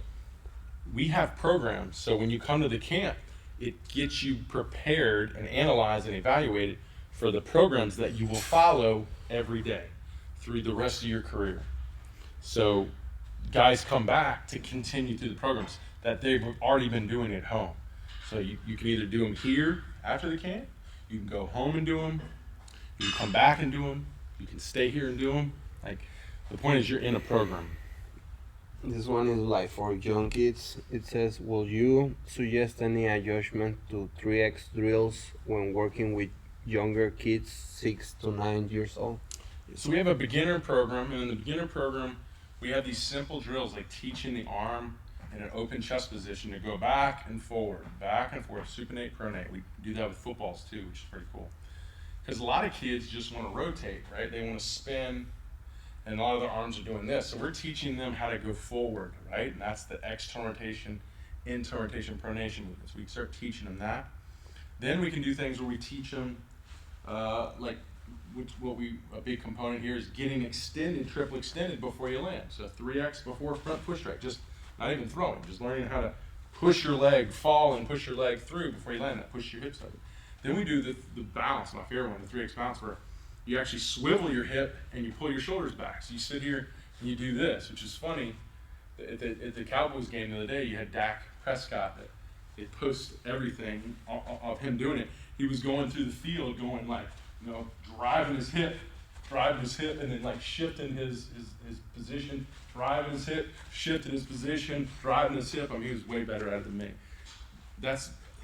we have programs. So when you come to the camp, it gets you prepared and analyzed and evaluated for the programs that you will follow every day through the rest of your career. So guys come back to continue through the programs that they've already been doing at home. So you can either do them here after the camp, you can go home and do them, you can come back and do them, you can stay here and do them. Like, the point is you're in a program. This one is like for young kids. It says, will you suggest any adjustment to 3x drills when working with younger kids, 6 to 9 years old? So we have a beginner program, and in the beginner program, we have these simple drills like teaching the arm in an open chest position to go back and forth, supinate, pronate. We do that with footballs too, which is pretty cool. Because a lot of kids just want to rotate, right? They want to spin, and a lot of their arms are doing this. So we're teaching them how to go forward, right? And that's the external rotation, internal rotation, pronation movements. We start teaching them that. Then we can do things where we teach them, a big component here is getting extended, triple extended before you land. So 3x before front push strike, just not even throwing, just learning how to push your leg, fall and push your leg through before you land that, push your hips up. Then we do the bounce, my favorite one, the 3x bounce, where you actually swivel your hip and you pull your shoulders back. So you sit here and you do this, which is funny. At the Cowboys game the other day, you had Dak Prescott. They post everything of him doing it. He was going through the field, going like, driving his hip, and then like shifting his position, driving his hip, shifting his position, driving his hip. I mean, he was way better at it than me.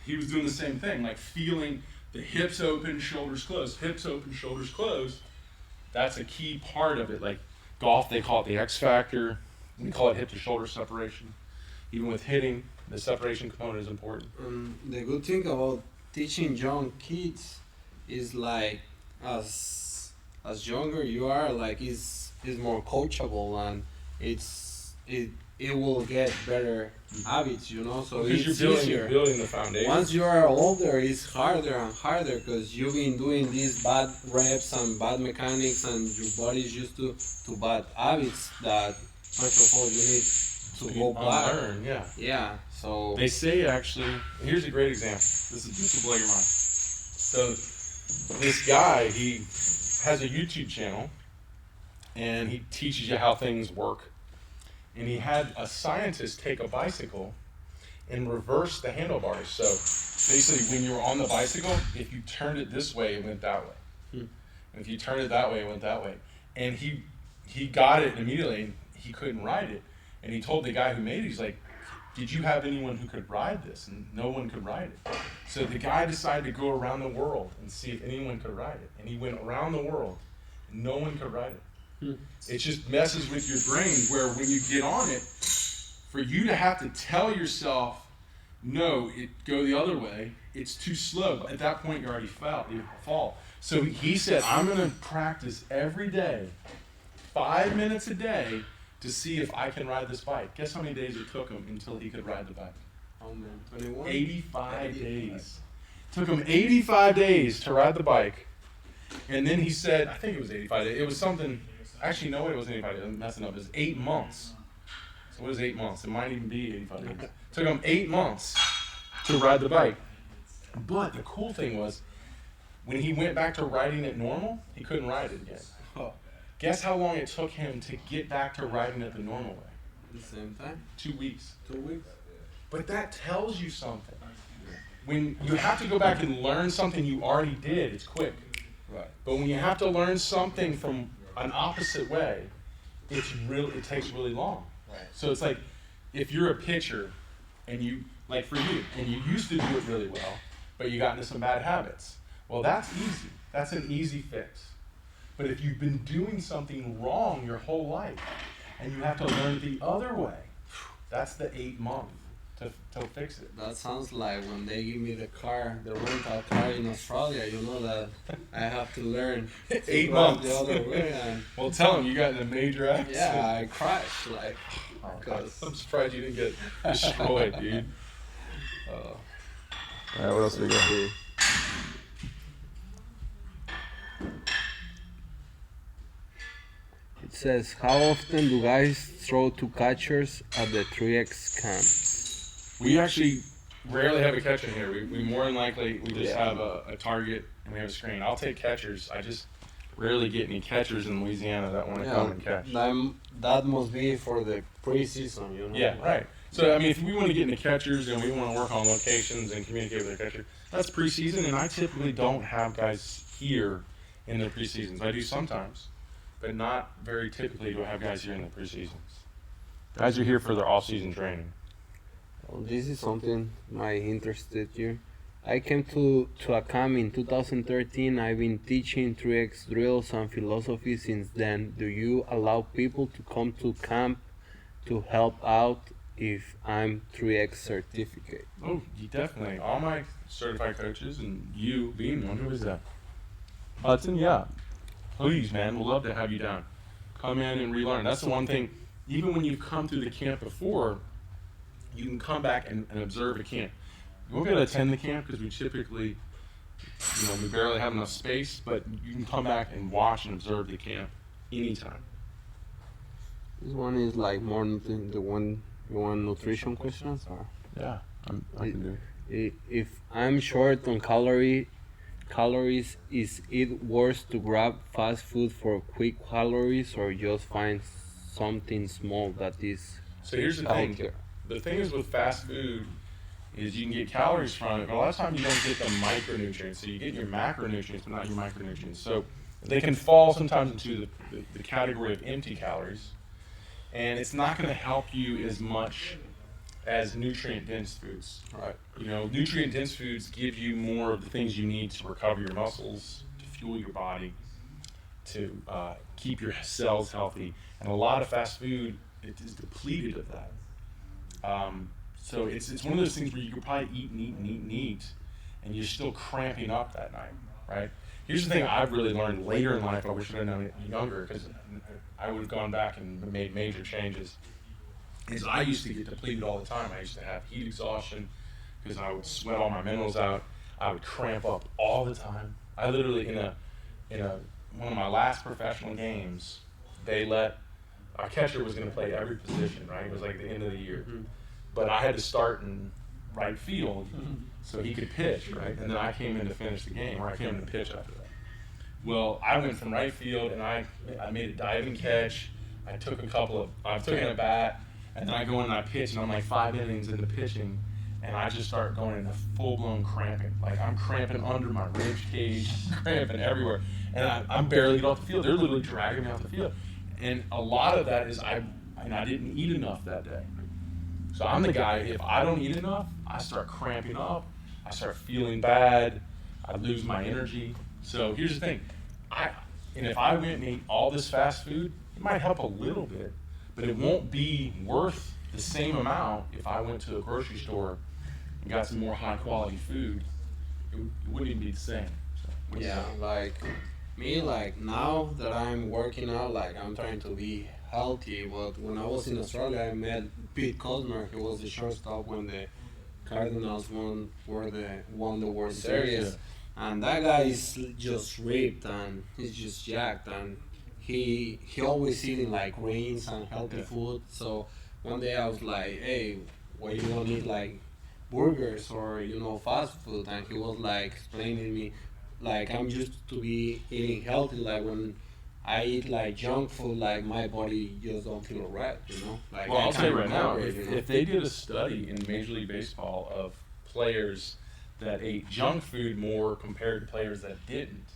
He was doing the same thing, like feeling the hips open, shoulders closed, hips open, shoulders closed. That's a key part of it. Like golf, they call it the X factor. We call it hip to shoulder separation. Even with hitting, the separation component is important. The good thing about teaching young kids is like as younger you are, like is more coachable, and it will get better habits, so Because it's you're building the foundation. Once you are older, it's harder and harder because you've been doing these bad reps and bad mechanics, and your body's used to bad habits that first of all you need to go back. Unlearn, yeah. Yeah, so They say actually, here's a great example. This will blow your mind. So this guy, he has a YouTube channel and he teaches you how things work. And he had a scientist take a bicycle and reverse the handlebars. So basically when you were on the bicycle, if you turned it this way, it went that way. And if you turned it that way, it went that way. And he got it immediately and he couldn't ride it. And he told the guy who made it, he's like, did you have anyone who could ride this? And no one could ride it. So the guy decided to go around the world and see if anyone could ride it. And he went around the world and no one could ride it. It just messes with your brain where when you get on it, for you to have to tell yourself, no, go the other way, it's too slow. At that point, you already fall. So he said, I'm going to practice every day, 5 minutes a day, to see if I can ride this bike. Guess how many days it took him until he could ride the bike? oh man, 21. 85 days. Took him 85 days to ride the bike. And then he said, I think it was 85 days. It was something, actually, no, it wasn't 85 days. I'm messing up. It was 8 months. So what is 8 months? It might even be 85 days. Took him 8 months to ride the bike. But the cool thing was, when he went back to riding it normal, he couldn't ride it again. Guess how long it took him to get back to riding it the normal way? At the same time? 2 weeks. 2 weeks? But that tells you something. When you have to go back and learn something you already did, it's quick. Right. But when you have to learn something from an opposite way, it takes really long. Right. So it's like if you're a pitcher and you used to do it really well, but you got into some bad habits. Well, that's easy. That's an easy fix. But if you've been doing something wrong your whole life and you have to learn the other way, that's the 8 month to fix it. That sounds like when they give me the rental car in Australia, that I have to learn 8 drive months. the other way. And Well, tell them you got in a major accident. yeah, I crashed I'm surprised you didn't get destroyed, dude. All right, what else we got here? It says, how often do guys throw to catchers at the 3X camp? We actually rarely have a catcher here. We more than likely, we just have a target and we have a screen. I'll take catchers. I just rarely get any catchers in Louisiana that want to come and catch. That must be for the preseason, Yeah, right. So, I mean, if we want to get into catchers and we want to work on locations and communicate with the catcher, that's preseason, and I typically don't have guys here in the preseasons. I do sometimes, but not very typically do I have guys here in the preseasons. Guys are here for their off-season training. Well, this is something my interested you. I came to a camp in 2013. I've been teaching 3X drills and philosophy since then. Do you allow people to come to camp to help out if I'm 3X certificate? Oh, you definitely. All my certified coaches and you being one, who is that? Hudson, yeah. Please, man, we'll love to have you down. Come in and relearn. That's the one thing. Even when you've come through the camp before, you can come back and observe a camp. You won't be able to attend the camp because we typically, we barely have enough space, but you can come back and watch and observe the camp anytime. This one is like more the one you want nutrition questions or? Yeah, I can do it. If I'm short on calories, is it worse to grab fast food for quick calories or just find something small that is So here's the thing. The thing is with fast food is you can get calories from it, but a lot of times you don't get the micronutrients. So you get your macronutrients, but not your micronutrients. So they can fall sometimes into the category of empty calories, and it's not going to help you as much as nutrient-dense foods. right? Nutrient-dense foods give you more of the things you need to recover your muscles, to fuel your body, to keep your cells healthy. And a lot of fast food, it is depleted of that. So it's one of those things where you could probably eat and eat and eat and eat, and you're still cramping up that night, right? Here's the thing I've really learned later in life. I wish I had known it younger, because I would have gone back and made major changes. Is I used to get depleted all the time. I used to have heat exhaustion because I would sweat all my minerals out. I would cramp up all the time. I literally in one of my last professional games, our catcher was going to play every position, right? It was like the end of the year. Mm-hmm. But I had to start in right field so he could pitch, right? And then I came in to finish the game, or I came in to pitch after that. Well, I went from right field, and I made a diving catch. I took in a bat, and then I go in and I pitch, and I'm like 5 innings into pitching, and I just start going into full-blown cramping. Like, I'm cramping under my rib cage, cramping everywhere. And I'm barely get off the field. They're literally dragging me off the field. And a lot of that is I didn't eat enough that day. So I'm the guy, if I don't eat enough, I start cramping up. I start feeling bad. I lose my energy. So here's the thing. If I went and ate all this fast food, it might help a little bit, but it won't be worth the same amount if I went to a grocery store and got some more high quality food. It wouldn't even be the same. So, Yeah, like me, like now that I'm working out, like I'm trying to be healthy. But when I was in Australia, I met Pete Cosmer. He was the shortstop when the Cardinals won the World Series, and that guy is just ripped and he's just jacked, and he always eating like greens and healthy food. So one day I was like, hey, why you don't eat like burgers or fast food? And he was like explaining to me, like I'm used to be eating healthy. Like when I eat like junk food, like my body just don't feel right, Like well, I I'll tell you can't right now, recover it, if they did a study in Major League Baseball of players that ate junk food more compared to players that didn't,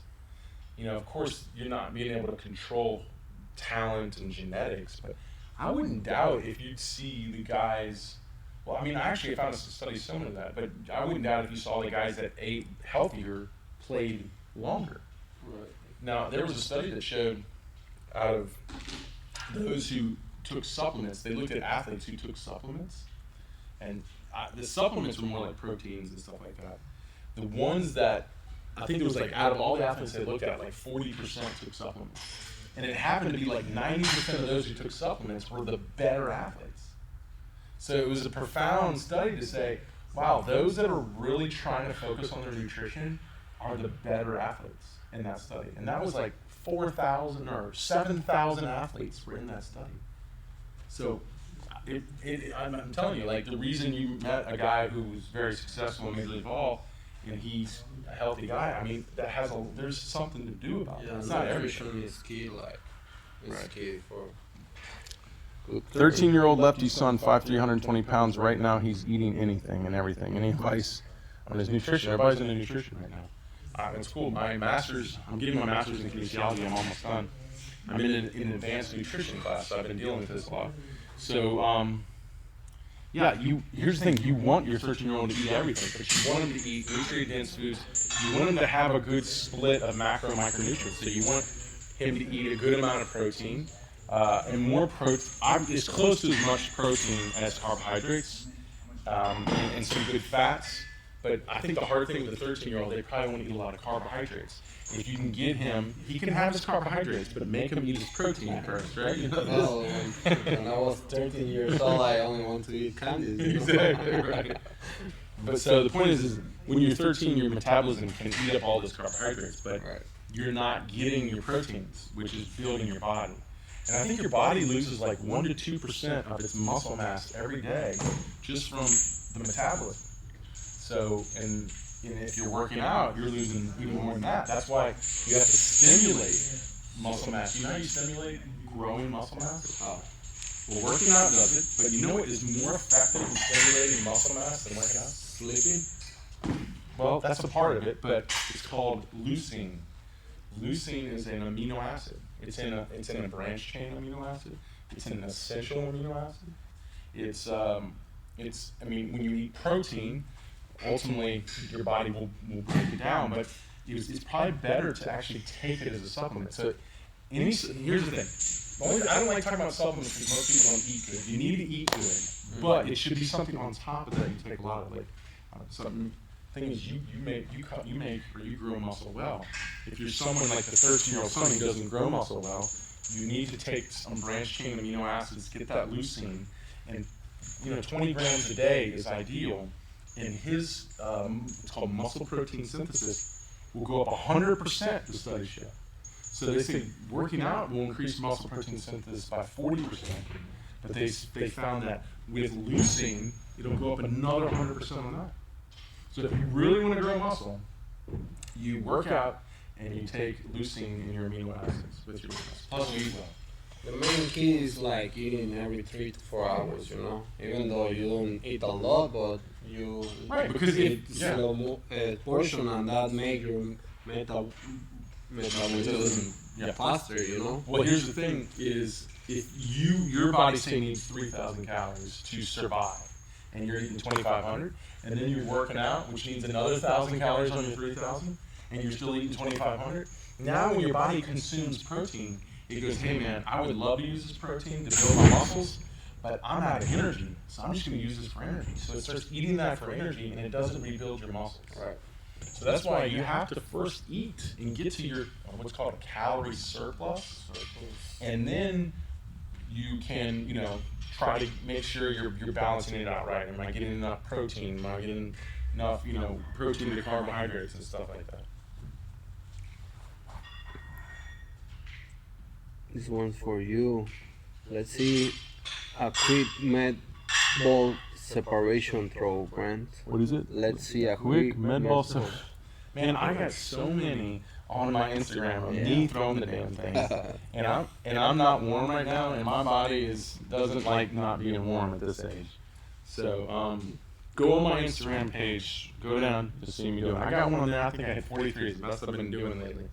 of course you're not being able to control talent and genetics, but I wouldn't doubt if you'd see the guys. Well, I actually found a study similar to that, but I wouldn't doubt if you saw the guys that ate healthier played longer. Right. Now, there was a study that showed out of those who took supplements, they looked at athletes who took supplements, and the supplements were more like proteins and stuff like that. The ones that, I think it was like out of all the athletes they looked at, like 40% took supplements. And it happened to be like 90% of those who took supplements were the better athletes. So it was a profound study to say, wow, those that are really trying to focus on their nutrition are the better athletes in that study. And that was like 4,000 or 7,000 athletes were in that study. So I'm telling you, like the reason you met a guy who was very successful in Major League Ball and he's a healthy guy, there's something to do about that. It's not everything. Nutrition is key, like it's Right. key for 13-year-old lefty son, 5'3", 120 pounds. Right now, he's eating anything and everything. Any advice on his nutrition? Everybody's into nutrition right now. It's cool. I'm getting my master's in kinesiology. I'm almost done. I'm in an advanced nutrition class, so I've been dealing with this a lot. So, yeah, here's the thing: you want your 13-year-old to eat everything, but you want him to eat nutrient-dense foods. You want him to have a good split of macro and micronutrients. So you want him to eat a good amount of protein, and more protein. As close to as much protein as carbohydrates, and some good fats. But I think the hard thing with a 13-year-old, they probably want to eat a lot of carbohydrates. If you can get him, he can have his carbohydrates, but make him eat his protein first, right? You know? Well, when I was 13 years old, I only want to eat candies. Exactly, right. But so the point is when you're 13, your metabolism can eat up all those carbohydrates, but you're not getting your proteins, which is building your body. And I think your body loses like 1 to 2% of its muscle mass every day just from the metabolism. So, and if you're working out, you're losing even more than that. That's why you have to stimulate muscle mass. You know how you stimulate growing muscle mass? Oh. Well, working out does it, but you know what is more effective in stimulating muscle mass than working out? Sleeping? Well, that's a part of it, but it's called leucine. Leucine is an amino acid. It's in a branch chain amino acid. It's an essential amino acid. I mean, when you eat protein, ultimately your body will break it down, but it's probably better to actually take it as a supplement. So here's the thing. I don't like talking about supplements because most people don't eat good. You need to eat good, but it should be something on top of that you take a lot of. Like something. Thing is, you grow muscle well. If you're someone like the 13-year-old son who doesn't grow muscle well, you need to take some branch chain amino acids, get that leucine, and 20 grams a day is ideal. And his it's called muscle protein synthesis will go up 100%. The studies show. So they say working out will increase muscle protein synthesis by 40%, but they found that with leucine it'll go up another 100% on that. So if you really want to grow muscle, you work out and you take leucine in your amino acids with your muscle. Plus you eat well. The main key is like eating every 3 to 4 hours, even though you don't eat a lot, but you eat slow portion, and that make your metabolism faster, Well, here's the thing: is if your body say needs 3,000 calories to survive, and you're eating 2,500, and then you're working out, which needs another 1,000 calories on your 3,000, and you're still eating 2,500. Now, when your body consumes protein, it goes, hey man, I would love to use this protein to build my muscles, but I'm out of energy, so I'm just going to use this for energy. So it starts eating that for energy, and it doesn't rebuild your muscles. Right. So that's why you have to first eat and get to your what's called a calorie surplus, and then you can try to make sure you're balancing it out right. Am I getting enough protein? Am I getting enough protein to carbohydrates and stuff like that? This one's for you. Let's see a quick med ball separation throw, Brent. What is it? Let's see a Quick med ball separation. Man, I got so many on my Instagram of me throwing the damn thing, and I'm not warm right now, and my body doesn't like not being warm at this age. So go on my Instagram page, go down to see me do it. I got one on there. I think I hit 43. It's the best I've been doing lately.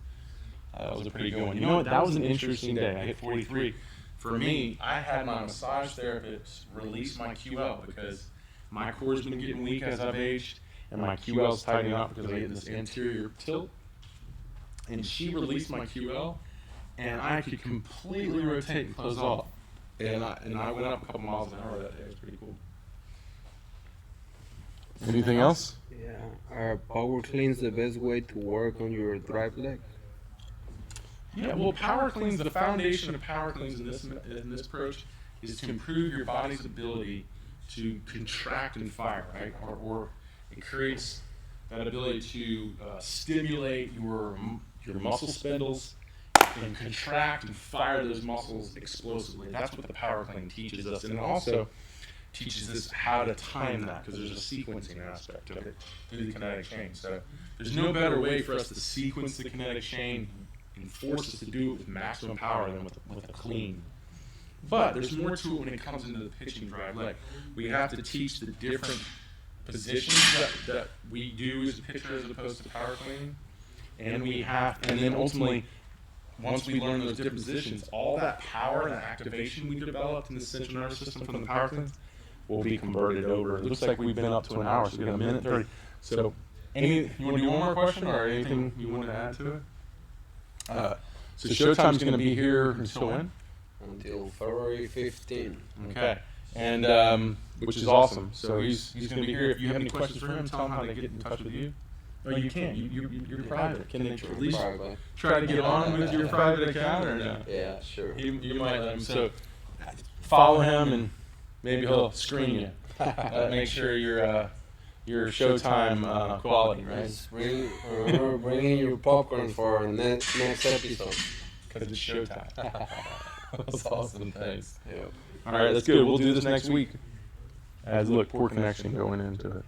That was a pretty good one. You know what? That was an interesting day. I hit 43. For me, I had my massage therapist release my QL because my core's been getting weak as I've aged, and my QL's tightening up because I get this anterior tilt. And she released my QL, and I could completely rotate and close off. And I went up a couple miles an hour that day. It was pretty cool. Anything else? Yeah. Are power cleans the best way to work on your drive leg? Yeah, well, power cleans, the foundation of power cleans in this approach is to improve your body's ability to contract and fire, right? Or it creates that ability to stimulate your muscle spindles and contract and fire those muscles explosively. That's what the power clean teaches us. And it also teaches us how to time that because there's a sequencing aspect of it through the kinetic chain. So there's no better way for us to sequence the kinetic chain and force us to do it with maximum power than with a clean. But there's more to it when it comes into the pitching drive leg. We have to teach the different positions that we do as a pitcher as opposed to power cleaning, and then ultimately once we learn those different positions, all that power and activation we developed in the central nervous system from the power cleanse will be converted over. It looks like we've been up to an hour, so we got a minute 30. So, you want to do one more question or anything you want to add to it? So Showtime's going to be here until when? Until February 15. Okay. And which is awesome. So he's going to be here. If you have any questions for him, tell him how to get in touch with you. No, you can't. You're private. Can they at least try to get on with your private account or no? Yeah, sure. You might let him. So follow him and maybe he'll screen you. Make sure you're Showtime quality, right? Just remember bringing your popcorn for next episode. Because it's Showtime. That's awesome. Thanks. Yeah. All right, that's good. We'll do this next week. As look, poor connection going into it.